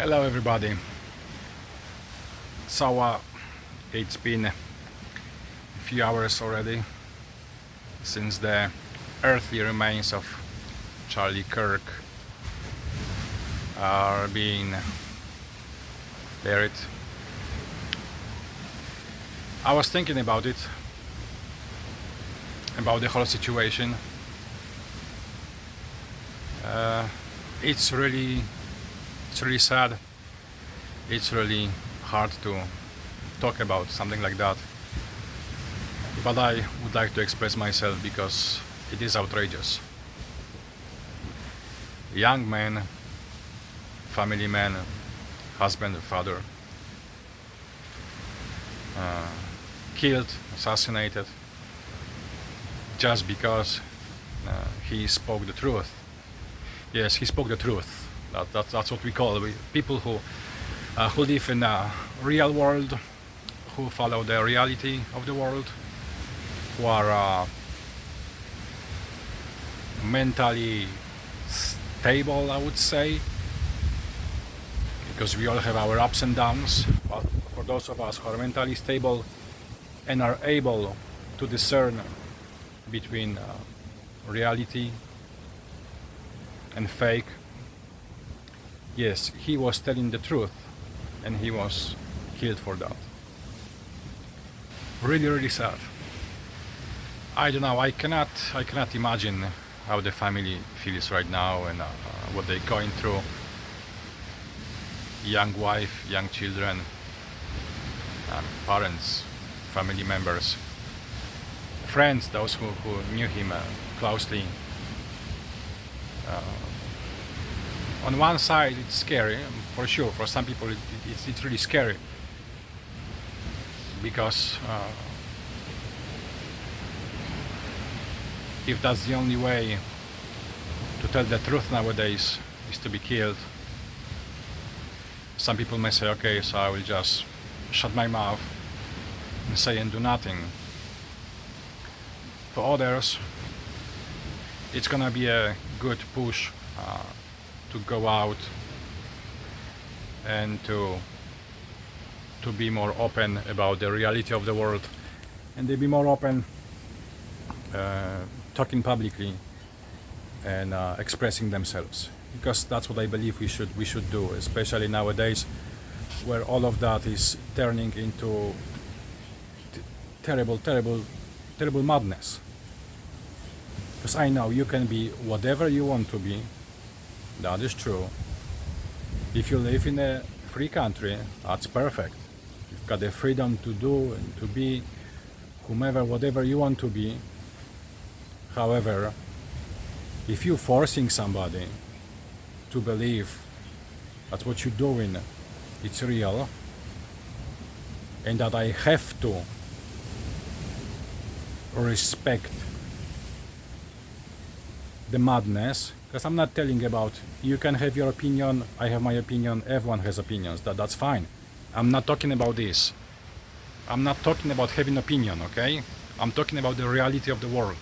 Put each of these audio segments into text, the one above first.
Hello, everybody. It's been a few hours already since the earthly remains of Charlie Kirk are being buried. I was thinking about it, about the whole situation. Uh, it's really, it's really sad. It's really hard to talk about something like that. But I would like to express myself because it is outrageous. Young man, family man, husband, father, killed, assassinated, just because he spoke the truth. Yes, he spoke the truth. That's what we call people who live in a real world, who follow the reality of the world, who are mentally stable, I would say, because we all have our ups and downs. But for those of us who are mentally stable and are able to discern between reality and fake, yes, he was telling the truth, and he was killed for that. Really, really sad. I don't know. I cannot imagine how the family feels right now and what they're going through. Young wife, young children, parents, family members, friends, those who knew him closely. On one side, it's scary, for sure. For some people, it's really scary because if that's the only way to tell the truth nowadays is to be killed, some people may say, okay, so I will just shut my mouth and say and do nothing. For others, it's gonna be a good push to go out and to be more open about the reality of the world, and they be more open talking publicly and expressing themselves, because that's what I believe we should do, especially nowadays where all of that is turning into terrible madness. Because I know you can be whatever you want to be. That is true. If you live in a free country, that's perfect. You've got the freedom to do and to be whomever, whatever you want to be. However, if you're forcing somebody to believe that what you're doing it's real, and that I have to respect the madness, because I'm not telling about you can have your opinion, I have my opinion, everyone has opinions, that's fine. I'm not talking about this. I'm not talking about having opinion, okay? I'm talking about the reality of the world.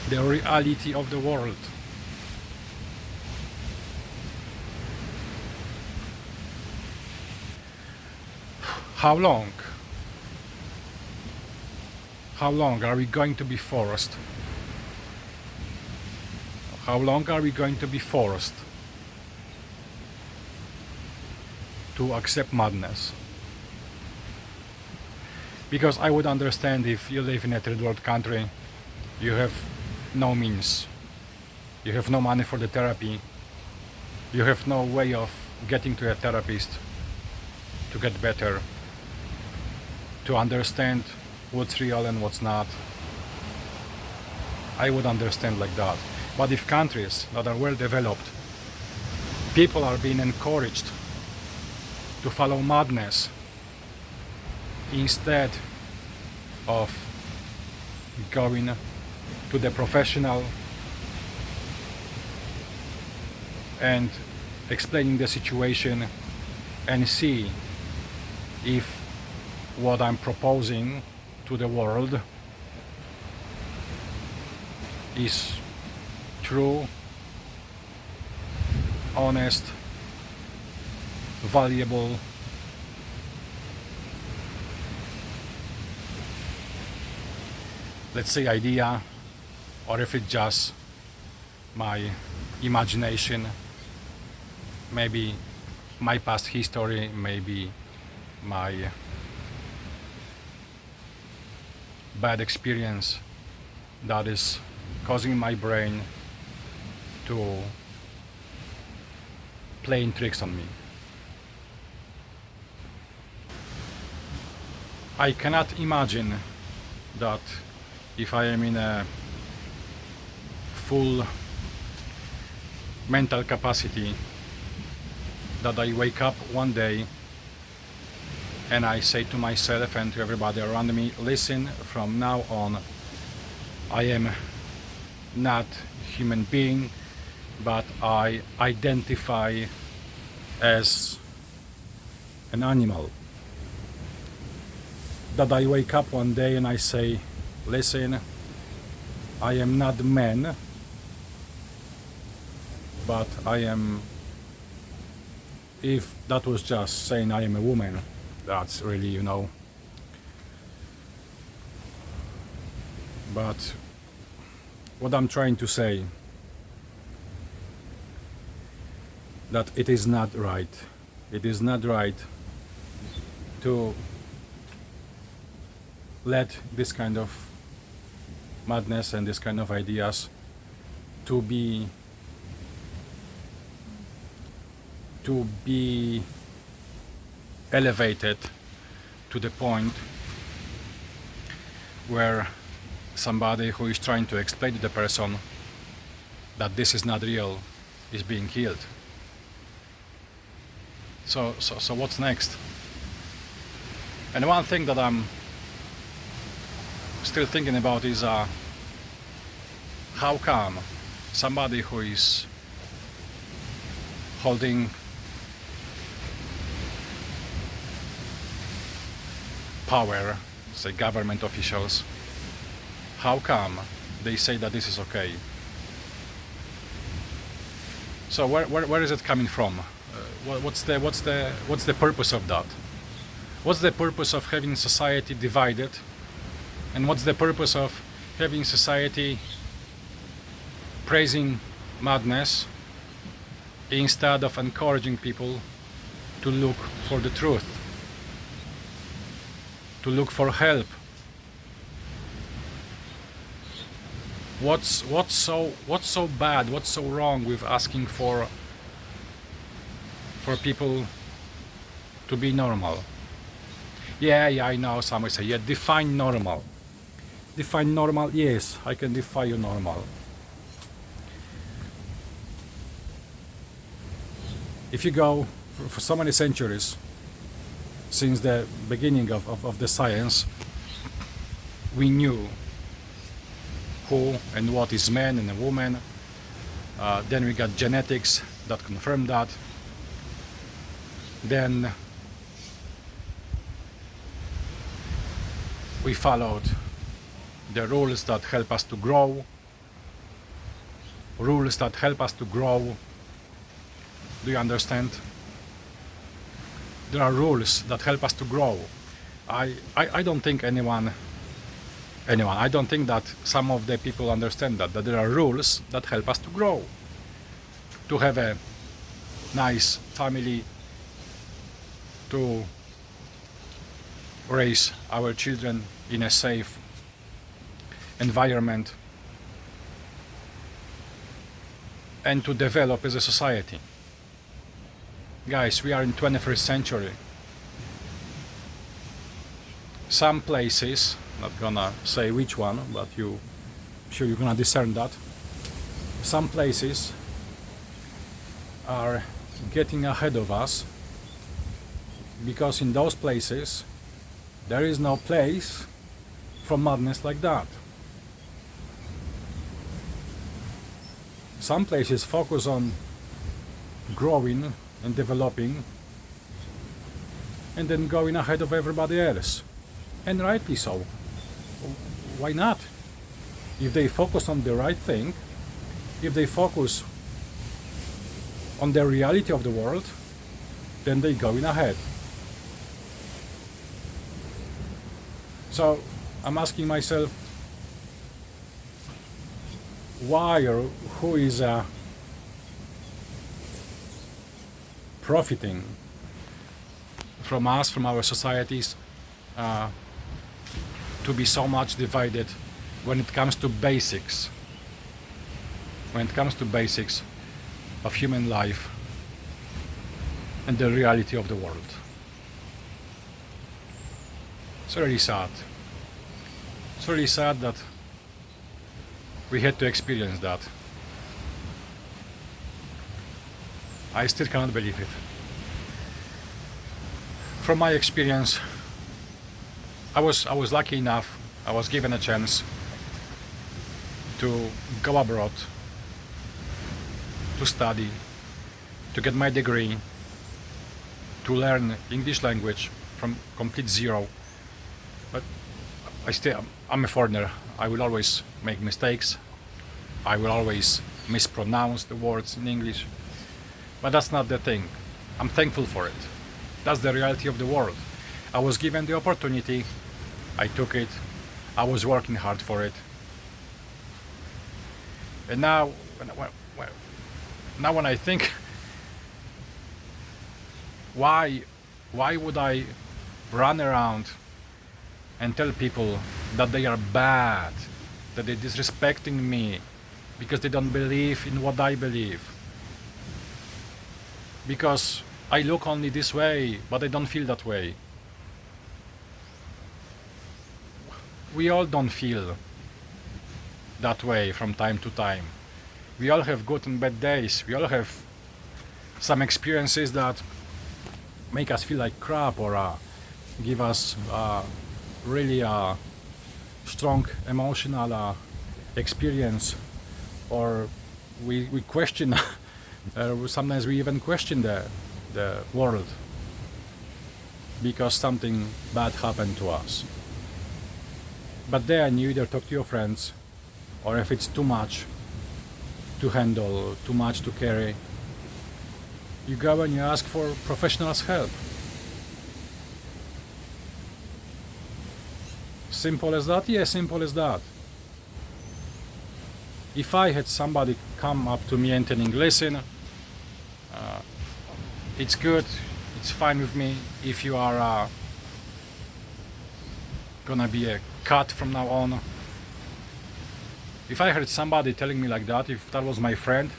The reality of the world. How long? How long are we going to be forced? How long are we going to be forced to accept madness? Because I would understand if you live in a third world country, you have no means, you have no money for the therapy, you have no way of getting to a therapist to get better, to understand what's real and what's not. I would understand like that. But if countries that are well developed, people are being encouraged to follow madness instead of going to the professional and explaining the situation and see if what I'm proposing to the world is true, honest, valuable let's say idea, or if it's just my imagination, maybe my past history, maybe my bad experience that is causing my brain to playing tricks on me. I cannot imagine that if I am in a full mental capacity, that I wake up one day and I say to myself and to everybody around me, listen, from now on I am not human being, but I identify as an animal. That I wake up one day and I say, listen, I am not man, but I am, if that was just saying I am a woman, that's really, you know, but what I'm trying to say, that it is not right. It is not right to let this kind of madness and this kind of ideas to be elevated to the point where somebody who is trying to explain to the person that this is not real is being killed. So what's next? And one thing that I'm still thinking about is how come somebody who is holding power, say government officials, how come they say that this is okay? So where is it coming from? What's the purpose of that? What's the purpose of having society divided? And what's the purpose of having society praising madness instead of encouraging people to look for the truth, to look for help? What's so bad? What's so wrong with asking for people to be normal? Yeah, I know. Some will say, yeah, define normal. Define normal? Yes, I can define you normal. If you go for so many centuries, since the beginning of the science, we knew who and what is man and a woman. Then we got genetics that confirmed that. Then we followed the rules that help us to grow. Rules that help us to grow. Do you understand? There are rules that help us to grow. I don't think anyone, I don't think that some of the people understand that there are rules that help us to grow. To have a nice family, to raise our children in a safe environment, and to develop as a society. Guys, we are in 21st century. Some places, not gonna say which one, but I'm sure you're gonna discern that. Some places are getting ahead of us, because in those places there is no place for madness like that. Some places focus on growing and developing and then going ahead of everybody else, and rightly so. Why not? If they focus on the right thing, if they focus on the reality of the world, then they're going ahead. So I'm asking myself, why or who is profiting from us, from our societies, to be so much divided when it comes to basics, of human life and the reality of the world. It's really sad. It's really sad that we had to experience that. I still cannot believe it. From my experience, I was lucky enough, I was given a chance to go abroad, to study, to get my degree, to learn English language from complete zero. But I'm a foreigner. I will always make mistakes. I will always mispronounce the words in English. But that's not the thing. I'm thankful for it. That's the reality of the world. I was given the opportunity. I took it. I was working hard for it. And now when I think, why would I run around and tell people that they are bad, that they're disrespecting me because they don't believe in what I believe, because I look only this way but I don't feel that way. We all don't feel that way from time to time. We all have good and bad days. We all have some experiences that make us feel like crap, or give us really strong emotional experience, or we question sometimes we even question the world because something bad happened to us. But then you either talk to your friends, or if it's too much to handle, too much to carry, you go and you ask for professionals' help. Simple as that? Yeah, simple as that. If I had somebody come up to me and telling, listen, it's good, it's fine with me if you are gonna be a cut from now on. If I heard somebody telling me like that, if that was my friend,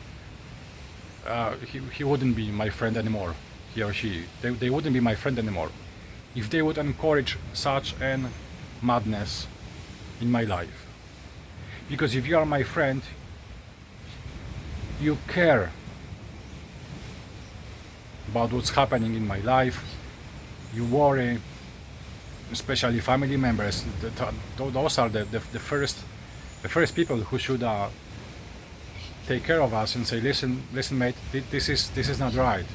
he wouldn't be my friend anymore. He or she, they wouldn't be my friend anymore. If they would encourage such an madness in my life. Because if you are my friend, you care about what's happening in my life, you worry, especially family members. Those are the first people who should take care of us and say, listen mate, this is not right.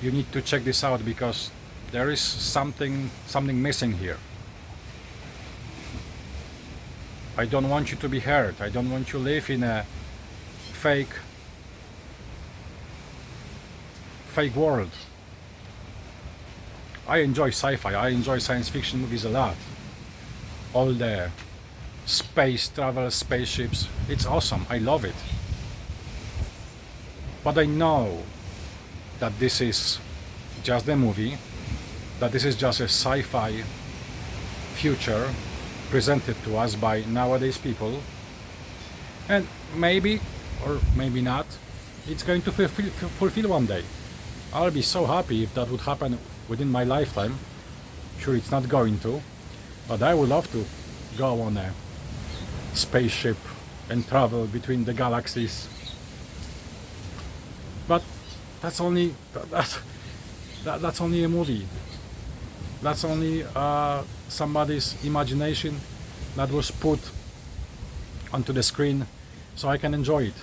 You need to check this out because there is something missing here. I don't want you to be hurt. I don't want you to live in a fake world. I enjoy sci-fi. I enjoy science fiction movies a lot. All the space travel, spaceships, it's awesome. I love it. But I know that this is just a movie, that this is just a sci-fi future presented to us by nowadays people, and maybe or maybe not, it's going to fulfill one day. I'll be so happy if that would happen within my lifetime. Sure, it's not going to, but I would love to go on a spaceship and travel between the galaxies. But that's only that's only a movie. That's only somebody's imagination that was put onto the screen so I can enjoy it.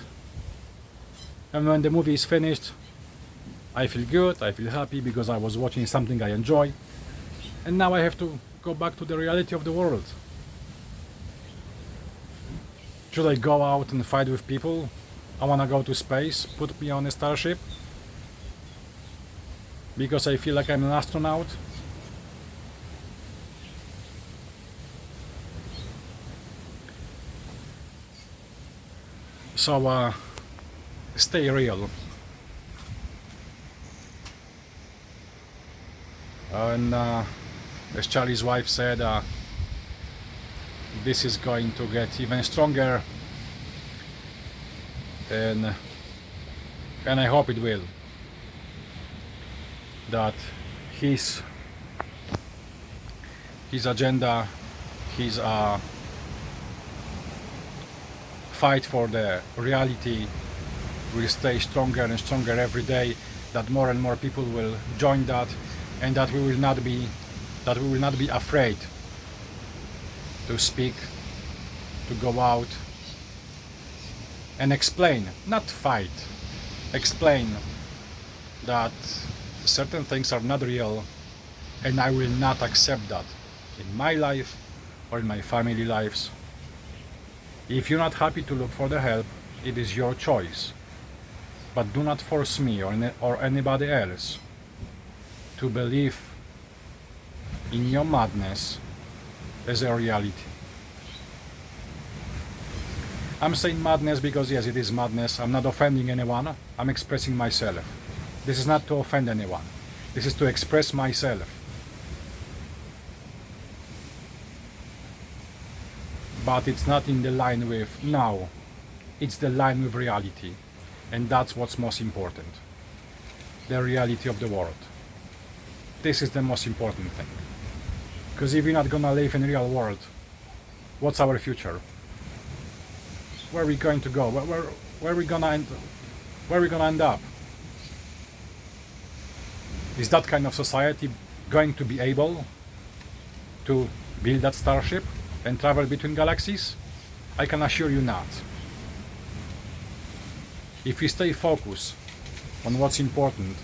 And when the movie is finished, I feel good, I feel happy because I was watching something I enjoy. And now I have to go back to the reality of the world. Should I go out and fight with people? I wanna go to space, put me on a starship? because I feel like I'm an astronaut. So stay real. And as Charlie's wife said, this is going to get even stronger, and I hope it will. That his agenda, his fight for the reality will stay stronger and stronger every day, that more and more people will join that, and that we will not be afraid to speak, to go out and explain, not fight, explain that certain things are not real, and I will not accept that in my life or in my family lives. If you're not happy to look for the help, it is your choice, but do not force me or anybody else to believe in your madness as a reality. I'm saying madness because yes, it is madness. I'm not offending anyone. I'm expressing myself. This is not to offend anyone. This is to express myself. But it's not in the line with now. It's the line with reality. And that's what's most important. The reality of the world. This is the most important thing. Because if we're not gonna live in the real world, what's our future? Where are we going to go? Where are we gonna end up? Is that kind of society going to be able to build that starship and travel between galaxies? I can assure you not. If we stay focused on what's important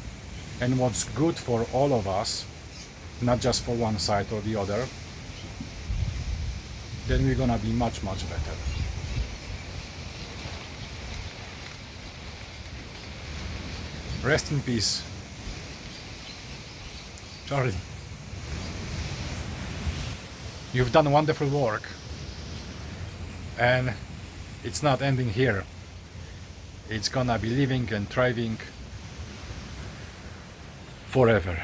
and what's good for all of us, not just for one side or the other, then we're gonna be much, much better. Rest in peace, Charlie. You've done wonderful work, and it's not ending here. It's gonna be living and thriving forever.